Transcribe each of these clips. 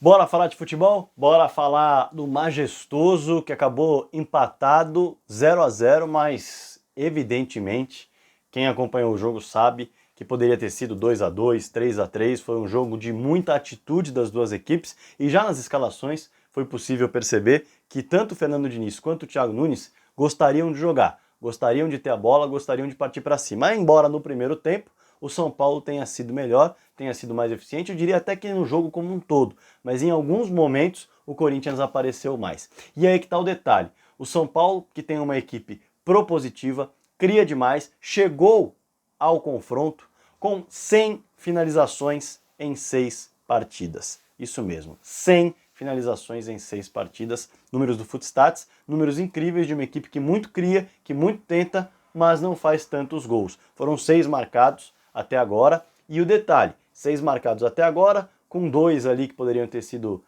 Bora falar de futebol? Bora falar do majestoso que acabou empatado 0-0, mas evidentemente quem acompanhou o jogo sabe que poderia ter sido 2-2, 3-3. Foi um jogo de muita atitude das duas equipes e já nas escalações foi possível perceber que tanto o Fernando Diniz quanto o Thiago Nunes gostariam de jogar, gostariam de ter a bola, gostariam de partir para cima. Embora no primeiro tempo o São Paulo tenha sido melhor, tenha sido mais eficiente, eu diria até que no jogo como um todo, mas em alguns momentos o Corinthians apareceu mais. E aí que está o detalhe, o São Paulo, que tem uma equipe propositiva, cria demais, chegou ao confronto com 100 finalizações em 6 partidas. Isso mesmo, 100 finalizações em 6 partidas, números do Footstats, números incríveis de uma equipe que muito cria, que muito tenta, mas não faz tantos gols. Foram 6 marcados até agora, e o detalhe, 6 marcados até agora, com 2 ali que poderiam ter sido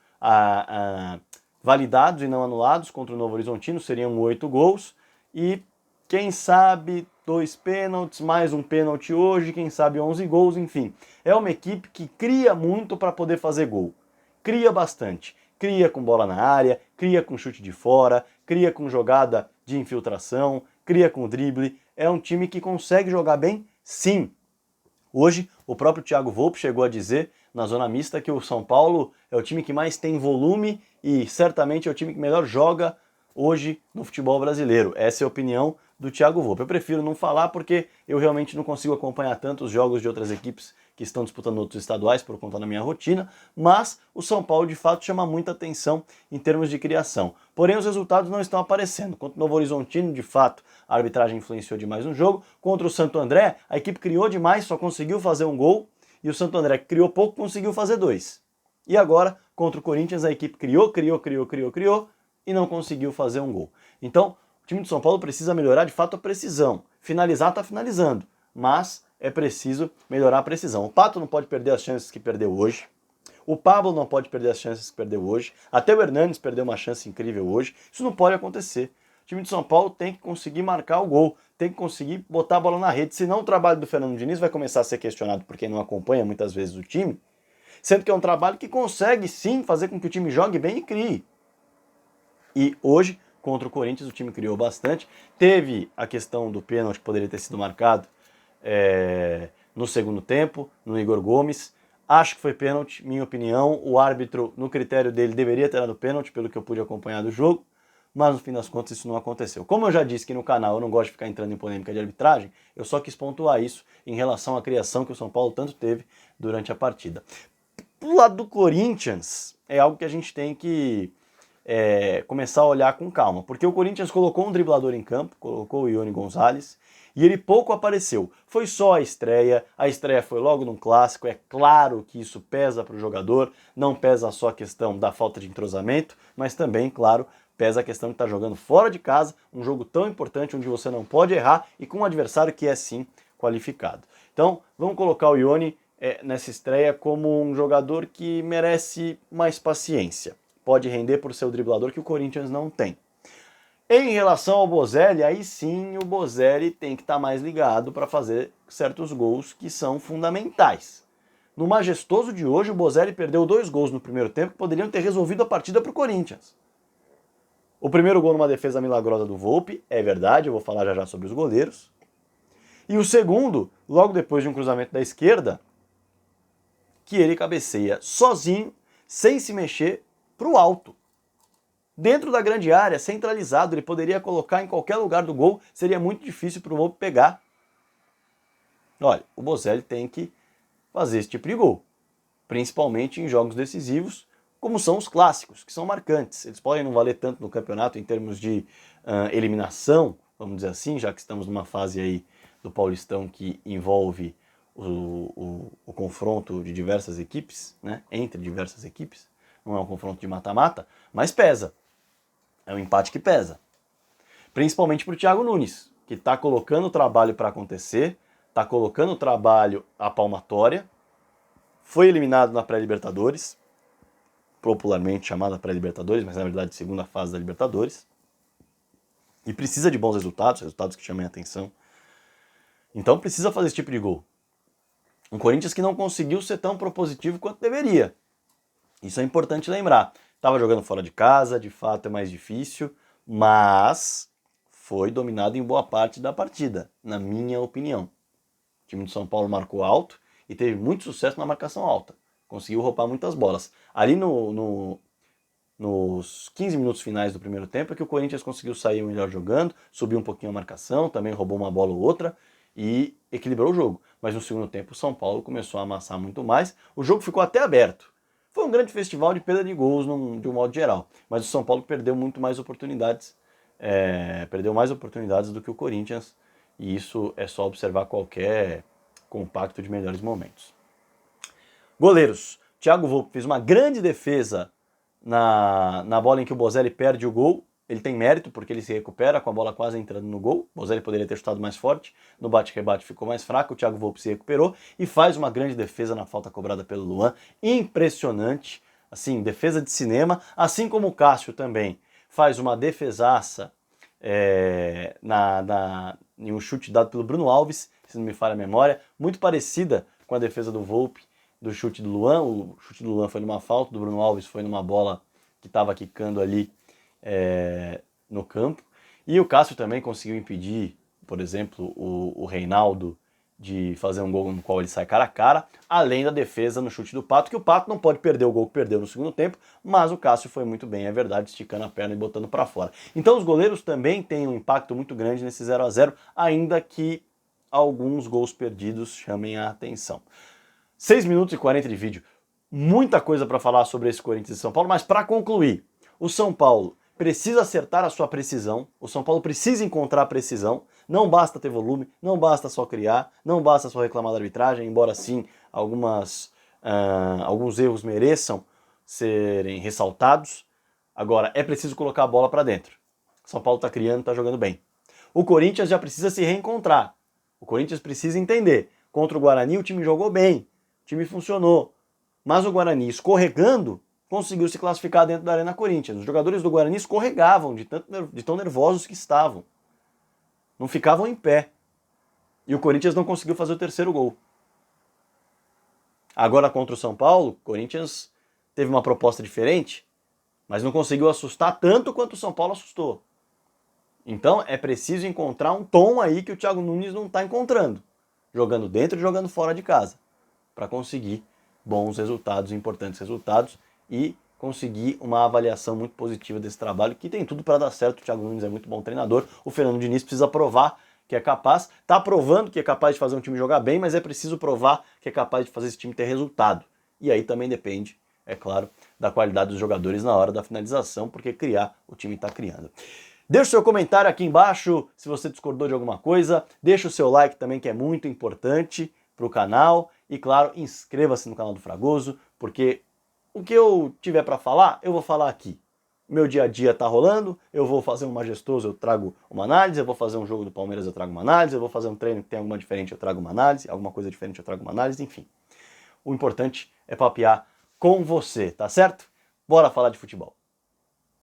validados e não anulados contra o Novo Horizontino, seriam 8 gols, e quem sabe 2 pênaltis, mais um pênalti hoje, quem sabe 11 gols, enfim. É uma equipe que cria muito para poder fazer gol. Cria bastante. Cria com bola na área, cria com chute de fora, cria com jogada de infiltração, cria com drible. É um time que consegue jogar bem, sim. Hoje, o próprio Thiago Volpi chegou a dizer na zona mista que o São Paulo é o time que mais tem volume e certamente é o time que melhor joga hoje no futebol brasileiro. Essa é a opinião do Thiago Volpi. Eu prefiro não falar porque eu realmente não consigo acompanhar tanto os jogos de outras equipes que estão disputando outros estaduais por conta da minha rotina, mas o São Paulo de fato chama muita atenção em termos de criação. Porém, os resultados não estão aparecendo. Contra o Novo Horizontino, de fato, a arbitragem influenciou demais no jogo. Contra o Santo André, a equipe criou demais, só conseguiu fazer um gol, e o Santo André, que criou pouco, conseguiu fazer 2. E agora, contra o Corinthians, a equipe criou e não conseguiu fazer um gol. Então, o time de São Paulo precisa melhorar de fato a precisão. Finalizar está finalizando, mas é preciso melhorar a precisão. O Pato não pode perder as chances que perdeu hoje. O Pablo não pode perder as chances que perdeu hoje. Até o Hernanes perdeu uma chance incrível hoje. Isso não pode acontecer. O time de São Paulo tem que conseguir marcar o gol, tem que conseguir botar a bola na rede, senão o trabalho do Fernando Diniz vai começar a ser questionado por quem não acompanha muitas vezes o time, sendo que é um trabalho que consegue sim fazer com que o time jogue bem e crie. E hoje, contra o Corinthians, o time criou bastante. Teve a questão do pênalti que poderia ter sido marcado no segundo tempo, no Igor Gomes. Acho que foi pênalti, minha opinião. O árbitro, no critério dele, deveria ter dado pênalti, pelo que eu pude acompanhar do jogo, mas no fim das contas isso não aconteceu. Como eu já disse que no canal eu não gosto de ficar entrando em polêmica de arbitragem, eu só quis pontuar isso em relação à criação que o São Paulo tanto teve durante a partida. Pro lado do Corinthians, é algo que a gente tem que começar a olhar com calma, porque o Corinthians colocou um driblador em campo, colocou o Ione Gonzalez, e ele pouco apareceu. Foi só a estreia foi logo num clássico, é claro que isso pesa para o jogador, não pesa só a questão da falta de entrosamento, mas também, claro, pesa a questão de estar jogando fora de casa, um jogo tão importante onde você não pode errar e com um adversário que é sim qualificado. Então, vamos colocar o Ione nessa estreia como um jogador que merece mais paciência. Pode render por ser o driblador que o Corinthians não tem. Em relação ao Bozelli, aí sim o Bozelli tem que estar mais ligado para fazer certos gols que são fundamentais. No majestoso de hoje, o Bozelli perdeu 2 gols no primeiro tempo que poderiam ter resolvido a partida para o Corinthians. O primeiro gol numa defesa milagrosa do Volpi, é verdade, eu vou falar já já sobre os goleiros. E o segundo, logo depois de um cruzamento da esquerda, que ele cabeceia sozinho, sem se mexer, para o alto. Dentro da grande área, centralizado, ele poderia colocar em qualquer lugar do gol, seria muito difícil para o Volpi pegar. Olha, o Bozelli tem que fazer esse tipo de gol, principalmente em jogos decisivos, como são os clássicos, que são marcantes. Eles podem não valer tanto no campeonato em termos de eliminação, vamos dizer assim, já que estamos numa fase aí do Paulistão que envolve o confronto de diversas equipes, né, entre diversas equipes. Não é um confronto de mata-mata, mas pesa. É um empate que pesa. Principalmente para o Thiago Nunes, que está colocando o trabalho para acontecer, está colocando o trabalho à palmatória, foi eliminado na pré-Libertadores, popularmente chamada pré-Libertadores, mas na verdade segunda fase da Libertadores, e precisa de bons resultados, resultados que chamem a atenção. Então precisa fazer esse tipo de gol. Um Corinthians que não conseguiu ser tão propositivo quanto deveria. Isso é importante lembrar. Estava jogando fora de casa, de fato é mais difícil, mas foi dominado em boa parte da partida, na minha opinião. O time do São Paulo marcou alto e teve muito sucesso na marcação alta. Conseguiu roubar muitas bolas. Ali nos 15 minutos finais do primeiro tempo é que o Corinthians conseguiu sair melhor jogando, subiu um pouquinho a marcação, também roubou uma bola ou outra e equilibrou o jogo. Mas no segundo tempo o São Paulo começou a amassar muito mais, o jogo ficou até aberto. Foi um grande festival de perda de gols de um modo geral, mas o São Paulo perdeu muito mais oportunidades, do que o Corinthians, e isso é só observar qualquer compacto de melhores momentos. Goleiros. Thiago Volpi fez uma grande defesa na bola em que o Bozelli perde o gol. Ele tem mérito porque ele se recupera com a bola quase entrando no gol. O Bozelli poderia ter chutado mais forte, no bate-rebate ficou mais fraco, o Thiago Volpi se recuperou e faz uma grande defesa na falta cobrada pelo Luan. Impressionante, assim, defesa de cinema, assim como o Cássio também faz uma defesaça em um chute dado pelo Bruno Alves, se não me falha a memória, muito parecida com a defesa do Volpi, do chute do Luan. O chute do Luan foi numa falta, do Bruno Alves foi numa bola que estava quicando ali no campo. E o Cássio também conseguiu impedir, por exemplo, o Reinaldo de fazer um gol no qual ele sai cara a cara, além da defesa no chute do Pato, que o Pato não pode perder o gol que perdeu no segundo tempo, mas o Cássio foi muito bem, é verdade, esticando a perna e botando para fora. Então os goleiros também têm um impacto muito grande nesse 0-0, ainda que alguns gols perdidos chamem a atenção. 6 minutos e 40 de vídeo. Muita coisa para falar sobre esse Corinthians e São Paulo, mas para concluir, o São Paulo precisa acertar a sua precisão, o São Paulo precisa encontrar a precisão, não basta ter volume, não basta só criar, não basta só reclamar da arbitragem, embora sim alguns erros mereçam serem ressaltados. Agora, é preciso colocar a bola para dentro. O São Paulo está criando, está jogando bem. O Corinthians já precisa se reencontrar. O Corinthians precisa entender. Contra o Guarani o time jogou bem, o time funcionou, mas o Guarani escorregando conseguiu se classificar dentro da Arena Corinthians. Os jogadores do Guarani escorregavam de tão nervosos que estavam. Não ficavam em pé. E o Corinthians não conseguiu fazer o terceiro gol. Agora contra o São Paulo, o Corinthians teve uma proposta diferente, mas não conseguiu assustar tanto quanto o São Paulo assustou. Então é preciso encontrar um tom aí que o Thiago Nunes não está encontrando. Jogando dentro e jogando fora de casa. Para conseguir bons resultados, importantes resultados e conseguir uma avaliação muito positiva desse trabalho, que tem tudo para dar certo. O Thiago Nunes é muito bom treinador, o Fernando Diniz precisa provar que é capaz, está provando que é capaz de fazer um time jogar bem, mas é preciso provar que é capaz de fazer esse time ter resultado. E aí também depende, é claro, da qualidade dos jogadores na hora da finalização, porque criar, o time está criando. Deixa o seu comentário aqui embaixo se você discordou de alguma coisa, deixa o seu like também, que é muito importante para o canal, e claro, inscreva-se no canal do Fragoso, porque o que eu tiver para falar, eu vou falar aqui. Meu dia a dia tá rolando, eu vou fazer um majestoso, eu trago uma análise, eu vou fazer um jogo do Palmeiras, eu trago uma análise, eu vou fazer um treino que tem alguma diferente, eu trago uma análise, alguma coisa diferente, eu trago uma análise, enfim. O importante é papear com você, tá certo? Bora falar de futebol.